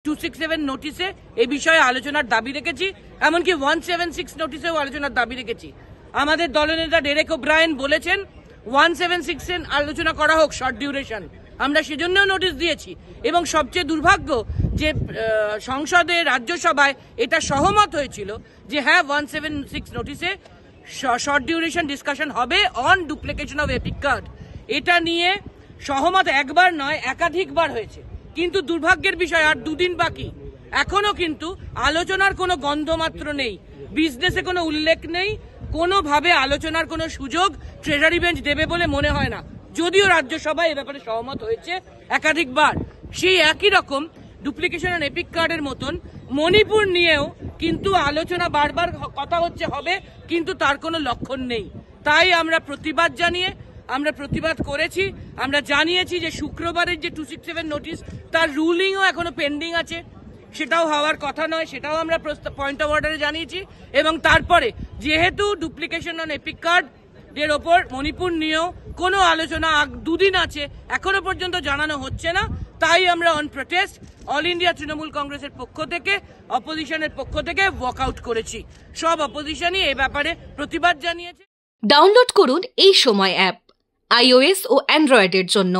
267 নোটিশে এই বিষয়ে আলোচনার দাবি রেখেছি, এমনকি 176 নোটিশেও আলোচনার দাবি রেখেছি। আমাদের দলনেতা ডেরেক ওব্রায়েন বলেছেন 176 এর আলোচনা করা হোক, শর্ট ডিউরেশন। আমরা সেজন্যও নোটিশ দিয়েছি এবং সবচেয়ে দুর্ভাগ্য যে সংসদে রাজ্যসভায় এটা সহমত হয়েছিল যে হ্যাঁ 176 নোটিশে শর্ট ডিউরেশন ডিসকাশন হবে on duplication of epic card. এটা নিয়ে সহমত একবার নয় একাধিকবার হয়েছে, কিন্তু দুর্ভাগ্যের বিষয় আর দুদিন বাকি, এখনো কিন্তু আলোচনার কোনো গন্ধ মাত্র নেই, বিজনেসে কোনো উল্লেখ নেই, কোনোভাবে আলোচনার কোনো সুযোগ ট্রেজারি বেঞ্চ দেবে বলে মনে হয় না। যদিও রাজ্যসভায় এ ব্যাপারে সহমত হয়েছে একাধিকবার। সেই একই রকম ডুপ্লিকেশন অন এপিক কার্ডের মতন মণিপুর নিয়েও কিন্তু আলোচনা বারবার কথা হচ্ছে হবে, কিন্তু তার কোনো লক্ষণ নেই। তাই আমরা প্রতিবাদ করেছি। আমরা জানিয়েছি যে শুক্রবারের যে 267 নোটিশ তার রুলিংও এখনো পেন্ডিং আছে, সেটাও হওয়ার কথা নয়, সেটাও আমরা পয়েন্ট অফ অর্ডারে জানিয়েছি। এবং তারপরে যেহেতু ডুপ্লিকেশন অন এপিক কার্ড এর ওপর মণিপুর নিয়েও কোনো আলোচনা দুদিন আছে, এখনো পর্যন্ত জানানো হচ্ছে না, তাই আমরা on protest all India Trinamool কংগ্রেসের পক্ষ থেকে, অপোজিশনের পক্ষ থেকে ওয়াকআউট করেছি। সব অপোজিশনই এ ব্যাপারে প্রতিবাদ জানিয়েছে। ডাউনলোড করুন এই সময় অ্যাপ iOS ও অ্যান্ড্রয়েডের জন্য।